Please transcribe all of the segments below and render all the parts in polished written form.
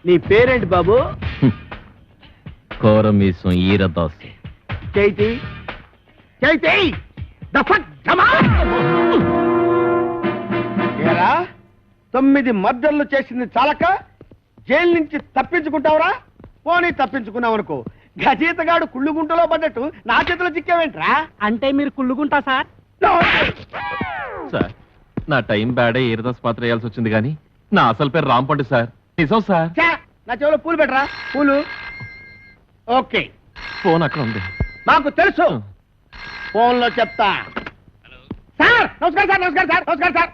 నీ పేరేంటి బాబు? కోరమీసం ఈరదాసు. చైతి చైతి ఏరా 9 మర్డర్లు చేసింది చాలక జైలు నుంచి తప్పించుకుంటావురా? పోనీ తప్పించుకున్నావనుకో, గజీతగాడు కుళ్ళుగుంటలో పడ్డట్టు నా చేతిలో చిక్కావేంట్రా? అంటే మీరు కుళ్ళుకుంటా సార్? సార్ నా టైం బ్యాడే ఈరదాస్ పాత్ర వేయాల్సి వచ్చింది కానీ నా అసలు పేరు రాంపండు సార్. నిజం సార్. నా చెవిలో పూలు పెట్టరా, పూలు. ఓకే, ఫోన్ అక్కడ ఉంది. మాకు తెలుసు, ఫోన్ లో చెప్తా. సార్ నమస్కారం సార్, నమస్కారం సార్, నమస్కారం సార్.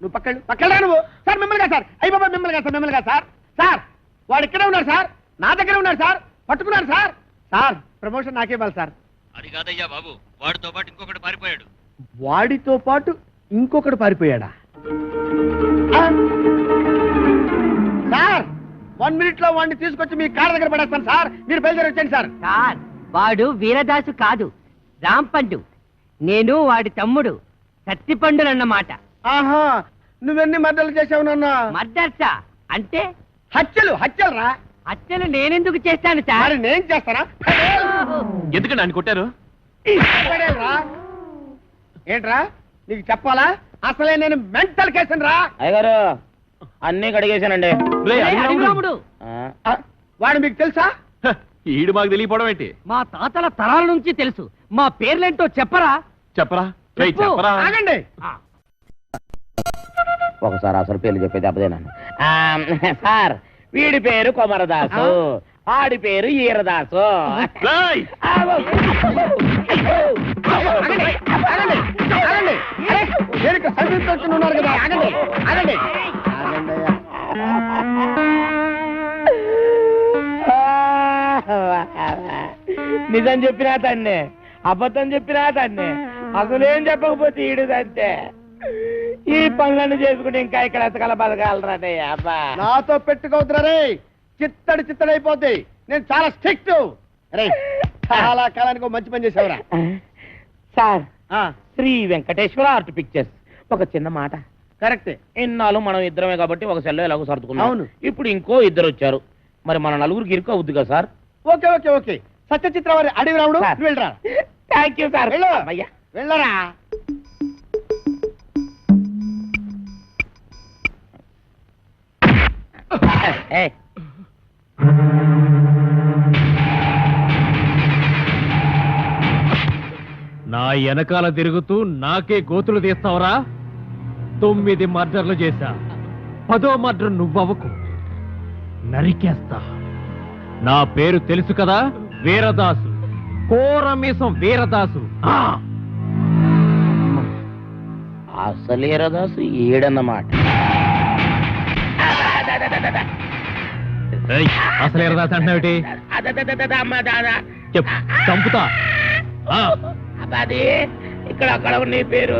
నువ్వు పక్కన నువ్వు. సార్ మిమ్మల్ని కాదు సార్, అయ్యి బాబా మిమ్మల్ని కాదు సార్, మిమ్మల్ని కాదు సార్. సార్ వాడు ఇక్కడే ఉన్నాడు సార్, నా దగ్గర ఉన్నాడు సార్, పట్టుకున్నాడు సార్. సార్ ప్రమోషన్ నాకే ఇవ్వాలి సార్. అది కాదయ్యా బాబు, వాడితో పాటు ఇంకొకటి పారిపోయాడు. వాడితో పాటు ఇంకొకడు పారిపోయాడా? సార్ 1 minute లో వాడిని తీసుకొచ్చి మీ కార్ దగ్గర పడేస్తాను సార్, మీరు బయలుదేరి వచ్చేయండి సార్. సార్ వాడు వీరదాసు కాదు, రాంపండు. నేను వాడి తమ్ముడు సత్తిపండునన్నమాట. ఆహా, నువ్వెన్ని మర్డర్లు చేసావు నాన్న? మర్డర్సా అంటే? హత్యలు రా. హత్యలు నేనెందుకు చేస్తాను సార్? మరి నేను చేస్తానా? ఎందుకంటే ఆయన కొట్టారు? రా. ఏంట్రా నీకు చెప్పాలా? అసలే నేను మెంటల్ కేసును రా. అయ్యగారు అన్నీ కడిగేశానండి. రాముడు వాడు మీకు తెలుసా? ఈడు మాకు తెలియపోవడం ఏంటి? మా తాతల తరాల నుంచి తెలుసు. మా పేర్లేంటో చెప్పరా? చెప్పరా? చెప్పు. చెప్పరా? ఆగండి. ఒకసారి అసలు పేర్లు చెప్పేది అబ్బదేనండి. సార్ వీడి పేరు కొమరదాసు, ఆడి పేరు ఈరదాసు. రేయ్! ఉన్నారు కదా, ఆగండి ఆగండి. నిజం చెప్పినా తన్నే, అబద్ధం చెప్పినా తన్నే, అసలేం చెప్పకపోతే ఈడుదంతే. ఈ పనులను చేసుకుంటే ఇంకా ఇక్కడ ఎతకల బతకాలరాదే. అబ్బా నాతో పెట్టుకోవద్దురా రే, చిత్తడైపోద్ది. నేను చాలా స్ట్రిక్ట్ రే. చాలా కాలానికి ఒక మంచి పని చేసావురా. Sir Sri Venkateswara Art Pictures ఒక చిన్న మాట. కరెక్టే. ఇన్నాళ్ళు మనం ఇద్దరమే కాబట్టి ఒక సెల్లో ఎలాగో సర్దుకున్నాం. అవును. ఇప్పుడు ఇంకో ఇద్దరు వచ్చారు, మరి మన నలుగురికి ఇరుకు అవుద్ది కదా sir? Okay okay okay. Satyachitra వారి అడవి రాముడు, నువ్వు వెళ్ళరా. Thank you sir. వెళ్ళరా. నా వెనకాల తిరుగుతూ నాకే గోతులు తీస్తావరా? 9 మర్డర్లు చేశా, 10వ మర్డర్ నువ్వవకు, నరికేస్తా. నా పేరు తెలుసు కదా, వీరదాసు, కోరమీసం వీరదాసు. అసలు ఈరదాసు ఈడన్నమాట. అసలు వీరదాసు అంటున్నావుటి? చెప్పు, చంపుతా. అది ఇక్కడ అక్కడ నీ పేరు.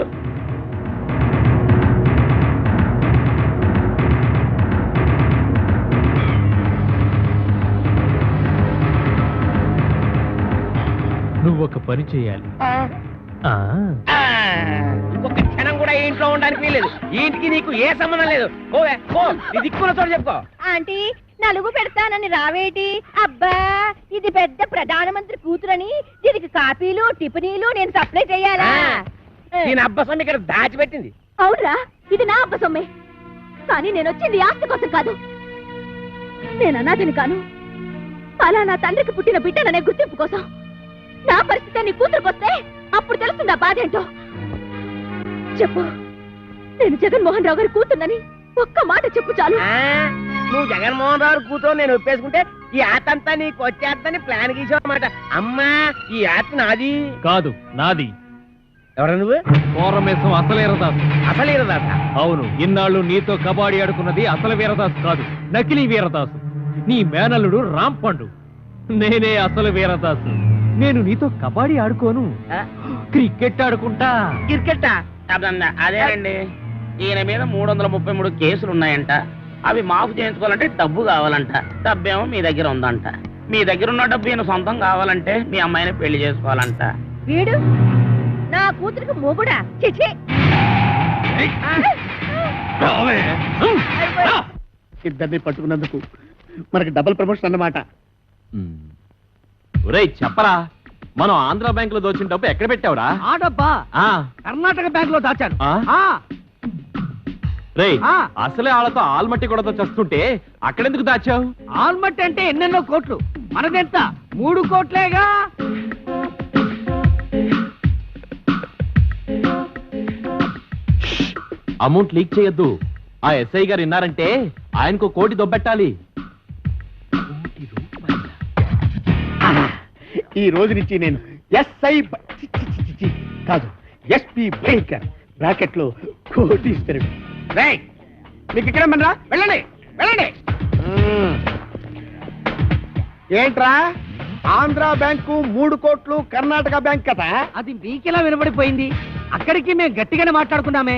నువ్వు ఒక పని చేయాలి. ఇంకొక క్షణం కూడా ఇంట్లో ఉండడానికి వీలేదు. ఇంటికి నీకు ఏ సంబంధం లేదు. పోవే పో, నీ దిక్కుల చోటు చెప్పుకో. ఆంటీ నలుగు పెడతానని రావేటి? అబ్బా ఇది పెద్ద ప్రధానమంత్రి కూతురని దీనికి కాపీలు టిఫినీలు నేను సప్లై చేయాలా? దీని అబ్బసం ఇక్కడ దాచిపెట్టింది. అవునరా, ఇది నా అబ్బ సొమ్మే. కానీ నేను వచ్చింది ఆస్తి కోసం కాదు. నేను అనాథని కాను, అలా నా తండ్రికి పుట్టిన బిడ్డననే గుర్తింపు కోసం. నా పరిస్థితి నీ కూతురుకొస్తే అప్పుడు తెలుస్తుంది ఆ బాధ ఏంటో. చెప్పు, నేను జగన్మోహన్ రావు గారి కూతున్నని ఒక్క మాట చెప్పు చాలు. నువ్వు జగన్మోహన్ రావు కూతురు నేను ఒప్పేసుకుంటే ఈ ఆతంతా నీకు వచ్చేద్దని ప్లాన్ గీసావన్నమాట. అమ్మా ఈ ఆత నాది కాదు, నాది. ఎవరు నువ్వు? కోరమేసం అసలు వీరదాసు. అసలు ఈరదాసా? అవును. ఇన్నాళ్ళు నీతో కబాడీ ఆడుకున్నది అసలు వీరదాసు కాదు, నకిలీ వీరదాసు. నీ మేనల్లుడు రాంపండు. నేనే అసలు వీరదాసు. నేను నీతో కబాడీ ఆడుకోను, క్రికెట్ ఆడుకుంటా. క్రికెట్టా? అదేనండి, ఈయన మీద 333 కేసులు ఉన్నాయంట. అవి మాఫ్ చేయించుకోవాలంటే డబ్బు కావాలంట. డబ్బేమో మీ దగ్గర ఉందంట. మీ దగ్గర ఉన్న డబ్బు ఈయన సొంతం కావాలంటే మీ అమ్మాయిని పెళ్లి చేసుకోవాలంట. వీడు నా కూతురికి మొగుడా? చిచి. ఇద్దరిని పట్టుకున్నందుకు మనకి డబుల్ ప్రమోషన్ అన్నమాట. ఒరేయ్ చెప్పరా, మనం ఆంధ్ర బ్యాంక్ లో దోచిన డబ్బు ఎక్కడ పెట్టావురా? ఆ డబ్బా ఆ, కర్ణాటక బ్యాంక్ లో దాచాను. ఆ? ఆ, రేయ్ ఆ. అసలే వాళ్ళతో ఆల్మట్టి కూడా చస్తుంటే అక్కడెందుకు దాచావు? ఆల్మట్ అంటే ఎన్నెన్నో కోట్లు, మనదెంత 3 కోట్లేగా. అమౌంట్ లీక్ చేయొద్దు. ఆ ఎస్ఐ గారు విన్నారంటే ఆయనకు 1 కోటి దొబ్బెట్టాలి. ఈ రోజు నుంచి నేను ఎస్ఐ కాదు, ఎస్పీ భయంకర్ బ్రాకెట్ లో కోటీశ్వరుడు. రేయ్, మీకు ఇక్కడ మనరా, వెళ్ళండి వెళ్ళండి. ఏంట్రా, ఆంధ్ర బ్యాంకు 3 కోట్లు, కర్ణాటక బ్యాంక్ కదా? అది మీకెలా వినబడిపోయింది? అక్కడికి మేము గట్టిగానే మాట్లాడుకున్నామే.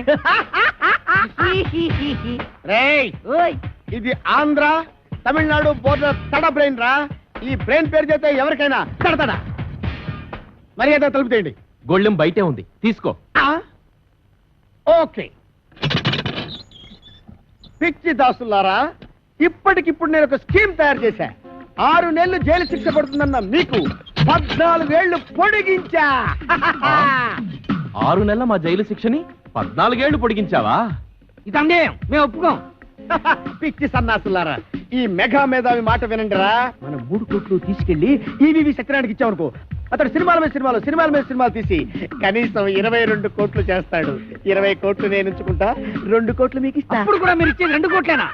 రేయ్, ఓయ్, ఇది ఆంధ్ర తమిళనాడు బోర్డర్ తడ బ్రెయిన్ రా. ఈ బ్రెయిన్ పేరు చేస్తే ఎవరికైనా తడతడ. మర్యాద తలుపుతేయండి. గొళ్ళెం బయటే ఉంది, తీసుకో. ఓకే. పిచ్చి దాసులారా, ఇప్పటికిప్పుడు నేను ఒక స్కీమ్ తయారు చేశా. 6 నెలలు జైలు శిక్ష పడుతుందన్న మీకు 14 ఏళ్లు పొడిగించా. 6 నెలల మా జైలు శిక్షని 14 ఏళ్లు పొడిగించావా? ఇది అన్యాయం, మేము ఒప్పుకోం. పిచ్చి సన్నాసులారా, ఈ మెగా మేధావి మాట వినండిరా. మనం 3 కోట్లు తీసుకెళ్లి ఈవీవి సత్యనారాయణకి ఇచ్చామనుకో, అతడు సినిమాల మీద సినిమాలు తీసి కనీసం 22 కోట్లు చేస్తాడు. 20 కోట్లు నేను ఉంచుకుంటా, 2 కోట్లు మీకు ఇస్తా. అప్పుడు కూడా మీరు ఇచ్చేది 2 కోట్లేనా?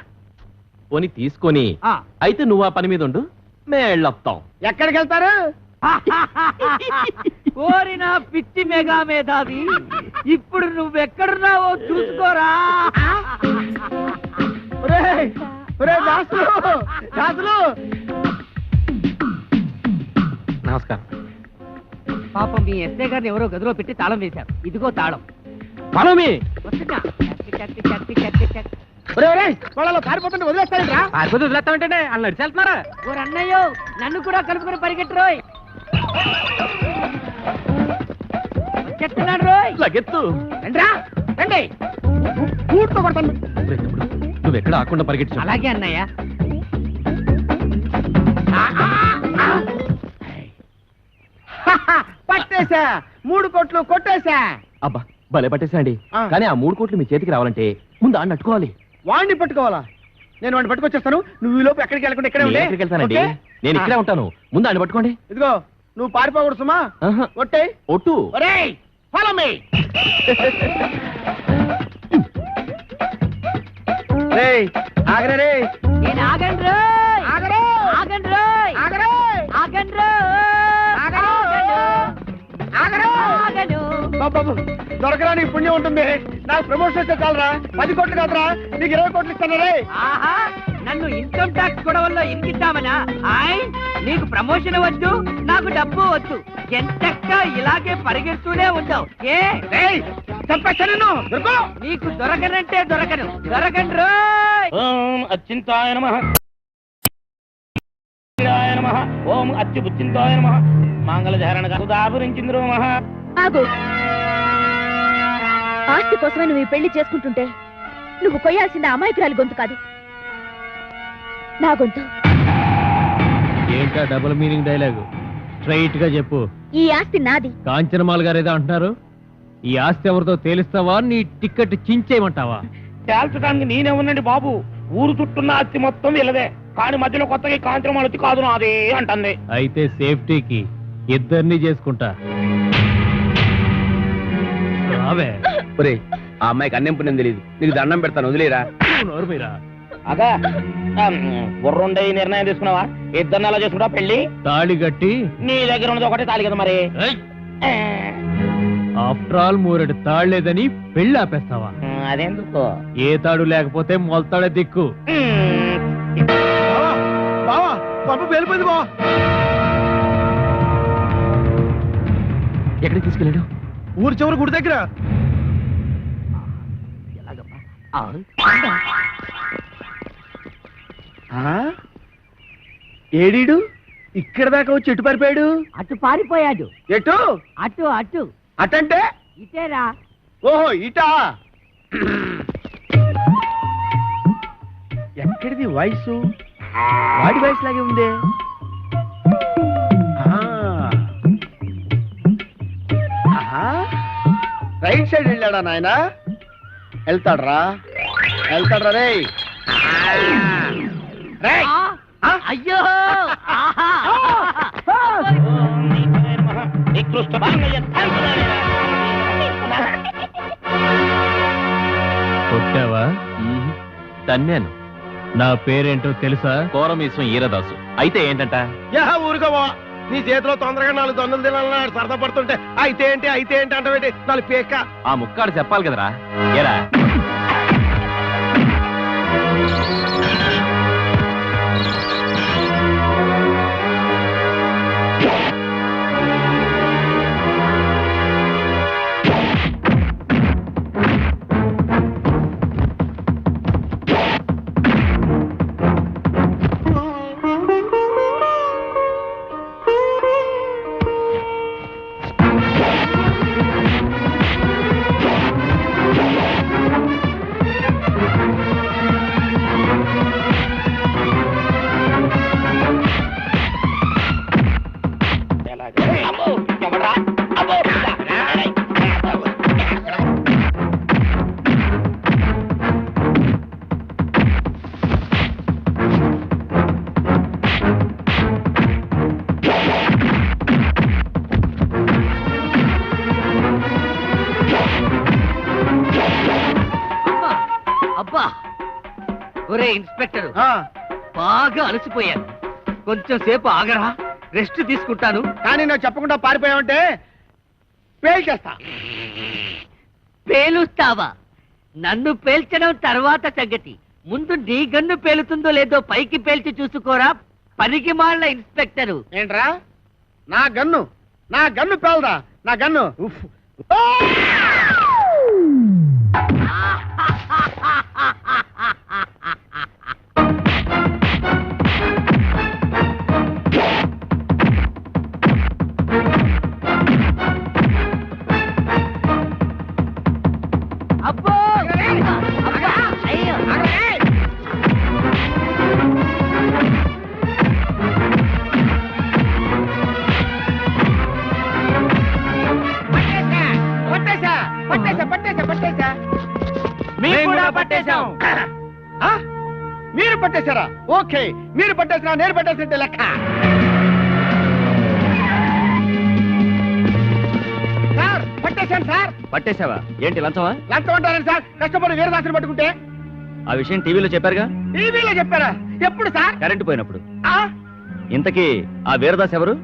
పోని తీసుకొని ఆ. అయితే నువ్వు ఆ పని మీద ఉండు, మేళ్ళొత్తాం. ఎక్కడికి వెళ్తారు? కోరిన పిచ్చి మెగా మేధావి, ఇప్పుడు నువ్వెక్కడున్నావో చూసుకోరా. ఒరేయ్, ఒరేయ్ దాసులు, దాసులు. నమస్కారం. పాపం మీ ఎస్ఐ గారిని ఎవరో గదిలో పెట్టి తాళం వేశారు. ఇదిగో తాళం. పనమే వస్తున్నా. చక్ చక్ చక్ చక్ చక్. ఒరేయ్, ఒరేయ్, వాళ్ళలో పారిపోతుంటే వదిలేస్తారేంట్రా? పారిపోతే వదిలేస్తామంటే వాళ్ళు నడిచేస్తున్నారా? ఓ అన్నయ్యో, నన్ను కూడా కలుపుకొని పరిగెట్టురోయ్. వచ్చేస్తున్నాడు రోయ్. లగెత్తు. రండ్రా, రండి. బూట్తో కొడతాను. ఒరేయ్ తమ్ముడు, నువ్వెక్కడ ఆకుండా పరిగెట్టు. అలాగే అన్నయ్య. పట్టేశా, 3 కోట్లు కొట్టేశా. అబ్బా భలే పట్టేసండి. ఆ. కానీ ఆ 3 కోట్లు మీ చేతికి రావాలంటే ముందు ఆడిని అట్టుకోవాలి. వాడిని పట్టుకోవాలా? నేను వాడిని పట్టుకొచ్చేస్తాను. నువ్వు ఈ లోపు ఎక్కడికి వెళ్ళకుండా ఇక్కడే నేను ఉండే. ఎక్కడికి వెళ్తానండి? ఓకే? నేను ఇక్కడే ఉంటాను. ముందు ఆడిని పట్టుకోండి. ఇదిగో, నువ్వు పారిపోకూడదు సుమా. ఆహా. కొట్టే. ఒట్టు. ఒరేయ్, ఫాలో మీ. రేయ్, ఆగరే రే. నేను ఆగండి రోయ్. ఆగరే. ఆగండి రోయ్. ఆగరే. ఆగండి రోయ్. ఆగరు. ఆగరు. ఆగను. బాబు, దొరకరా నీకు పుణ్యం ఉంటుంది. నాకు ప్రమోషన్ వస్తే చాలరా. 10 కోట్లు కాదురా, నీకు 20 కోట్లు ఇస్తాను రే. ఆహా, నన్ను ఇన్కమ్ ట్యాక్స్ గొడవల్లో ఇరికిద్దామనా? ఆయ్, నీకు ప్రమోషన్ వద్దు, నాకు డబ్బు వద్దు. ఎంతక్క ఇలాగే పరిగెడుతూనే ఉంటావు. ఏ రేయ్, చంపేస్తా నిన్ను. దొరుకు. నీకు దొరకనంటే దొరకను. దొరకండి రోయ్. ఓం అచ్చింతాయ నమః, నమః. ఓం అచ్యుబుచ్చింతాయ నమః. మంగళధారణ సుధాపురించింద్రో నమః. ఆగు. ఆస్తి కోసమే నువ్వు ఈ పెళ్లి చేసుకుంటుంటే నువ్వు కొయ్యాల్సిన అమాయకురాలి గొంతు కాదు, నా గొంతు. ఏంటా డబుల్ మీనింగ్ డైలాగు? స్ట్రైట్ గా చెప్పు. ఈ ఆస్తి నాది. కాంచనమాల గారు ఏదో అంటున్నారు. ఈ ఆస్తి ఎవరితో తేలిస్తావా, నీ టికెట్ చించేయమంటావా? తేల్చడానికి నేనే ఉన్నాండి బాబు. ఊరు చుట్టున్న అత్తి మొత్తం వీళ్ళదే, కానీ మధ్యలో కొత్తగా కాంచనం అత్తి కాదు నాదే అంటుంది. అయితే సేఫ్టీకి ఇద్దరిని చేసుకుంటా. రావే. ఆ అమ్మాయికి అన్నం పుణ్యం తెలియదు, నీకు దండం పెడతాను, వదిలేరా. నోరు మీరా. అగా బుర్రుండే నిర్ణయం తీసుకున్నావా? ఇద్దరిని ఎలా చేసుకుంటా పెళ్లి? తాళి కట్టి. నీ దగ్గర ఉన్నది ఒకటే తాళి కదా మరి. ఆఫ్టర్ ఆల్ 3 తాళ్లేదని పెళ్లి ఆపేస్తావా? అదెందుకు? ఏ తాడు లేకపోతే మొలతాడే దిక్కు. బావా, బాబు వెళ్ళిపోయింది బావా. ఎక్కడికి తీసుకెళ్ళాడు? ఊరు చివరి గుడి దగ్గర. ఏడీడు ఇక్కడ దాకా వచ్చి ఎటు పారిపోయాడు? అటు పారిపోయాడు. ఎటు? అటు అటు అటంటే? ఇటేరా. ఓహో, ఇటా. ఎక్కడిది వాయిస్? వాడి వయసు లాగే ఉందే. రైట్ సైడ్ వెళ్ళాడా నాయన? వెళ్తాడ్రా రే. అయ్యో కొట్టావా? తన్నాను. నా పేరేంటో తెలుసా? కోరమీసం ఈరదాసు. అయితే ఏంటంట? ఊరుకోవా, నీ చేతిలో తొందరగా 4 దొంగలు తినాలని సరదా పడుతుంటే అయితే ఏంటి అంటే 4 పేక. ఆ ముక్కాడు చెప్పాలి కదరా. ఏరా అబ్బా, ఒరే ఇన్స్పెక్టర్, బాగా అలసిపోయాను. కొంచెం సేపు ఆగరా, రెస్ట్ తీసుకుంటాను. కానీ నువ్వు చెప్పకుండా పారిపోయావంటే పేల్చేస్తా. పేలుస్తావా? నన్ను పేల్చడం తర్వాత సంగతి. ముందు నీ గన్ను పేలుతుందో లేదో పైకి పేల్చి చూసుకోరా, పనికి మాళ్ళ ఇన్స్పెక్టరు. ఏంట్రా? నా గన్ను పేలదా? నా గన్ను ఉఫ్. అబ్బో, అబ్బా, అయ్యో. పట్టేశా. మేము కూడా పట్టేశాం. మీరు పట్టేశారా? ఓకే, మీరు పట్టేసినా నేను పట్టేసినట్టే లెక్క. సార్ పట్టేశాను సార్. పట్టేశావా? ఏంటి లంచమా? లంచం అంటారని సార్, కష్టపడి వీరదాసుని పట్టుకుంటే. ఆ విషయం టీవీలో చెప్పారుగా? టీవీలో చెప్పారా? ఎప్పుడు సార్? కరెంటు పోయినప్పుడు. ఆ? ఇంతకీ ఆ వీరదాస్ ఎవరు?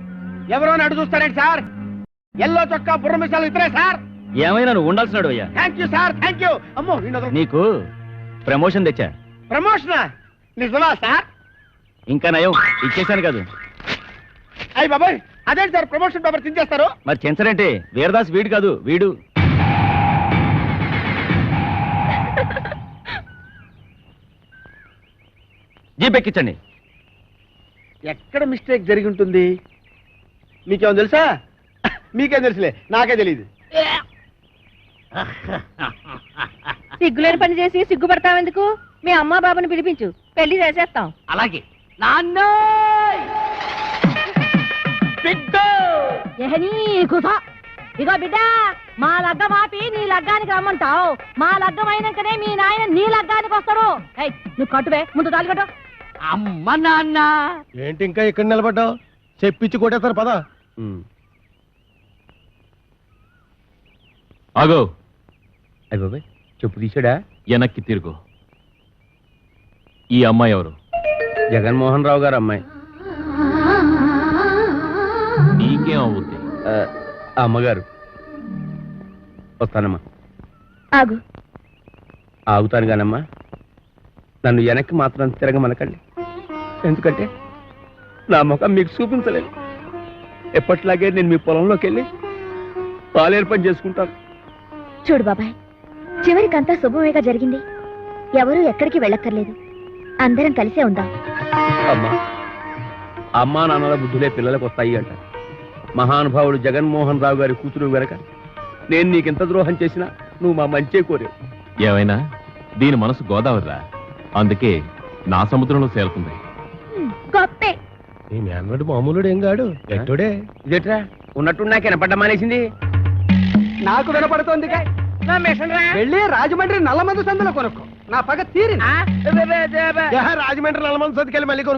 ఎవరో అని అడుగు చూస్తారేంటి సార్? ఎల్లో చొక్కా బుర్ర మిసాలు ఇద్దరే సార్. ఏమైనా నువ్వు ఉండాల్సినాడు అయ్యా. Thank you sir, thank you. అమ్మో, నీకు ప్రమోషన్ తెచ్చా. ప్రమోషనా? నిజమా సార్? ఇంకా నయం, ఇచ్చేశాను కాదు. అయ్యి బాబాయ్, అదేంటి సార్ ప్రమోషన్ పేపర్ చించేస్తారు? మరి చెంచరంటే వీరదాస్ వీడు కాదు, వీడు. జీప్ ఎక్కించండి. ఎక్కడ మిస్టేక్ జరిగి ఉంటుంది? మీకేమో తెలుసా? మీకేం తెలుసులే, నాకే తెలియదు. సిగ్గులేని పని చేసి సిగ్గుపడతావెందుకు? మీ అమ్మా బాబుని పిలిపించు, పెళ్లి చేసేస్తాం. అలాగే నాన్న. ఇగో బిడ్డ, మా లగ్గం ఆపి నీ లగ్గానికి రమ్మంటావు. మా లగ్గం అయినాకనే మీ నాయన నీ లగ్గానికి వస్తాడు. నువ్వు కట్టువే, ముందు తాళి కట్టు. అమ్మ నాన్న. ఏంటి ఇంకా ఇక్కడ నిలబడ్డావు? చెప్పించి కొట్టేస్తారు పదా. ఆగో. అయ్య బాబాయ్, చెప్పు తీసాడా? వెనక్కి తిరుగు. ఈ అమ్మాయి ఎవరు? జగన్మోహన్ రావు గారు అమ్మాయి. నీకేం అవుద్ది? అమ్మగారు. వస్తానమ్మా. ఆగు. ఆగుతాను కానమ్మా, నన్ను వెనక్కి మాత్రం తిరగమనకండి. ఎందుకంటే నా ముఖం మీకు చూపించలేదు. ఎప్పట్లాగే నేను మీ పొలంలోకి వెళ్ళి పాలేరు పని చేసుకుంటాను. చూడు బాబాయ్, చివరికంతా శుభమేగా జరిగింది. ఎవరూ ఎక్కడికి వెళ్ళక్కర్లేదు. అందరం కలిసే ఉందాం. అమ్మా, అమ్మా నాన్నల బుద్ధులే పిల్లలకు వస్తాయి అంట. మహానుభావుడు జగన్మోహన్ రావు గారి కూతురు వెనక నేను నీకెంత ద్రోహం చేసినా నువ్వు మా మంచే కోరావు. ఏమైనా దీని మనసు గోదావరిరా, అందుకే నా సముద్రంలో చేరుతుంది. నీ మేనడు మామూలుడు ఏం కాడు ఎట్టుడే. ఇదేట్రా ఉన్నట్టు నాకు వినపడ్డ మానేసింది. నాకు వినపడుతోంది నా మిషన్ రా. వెళ్ళి రాజమండ్రి నల్లమందు సందులో కొనుక్కో. నా పగ తీరి రాజమండ్రి 4 మంది సతికెళ్ళి మళ్ళీ కొనుక్కో.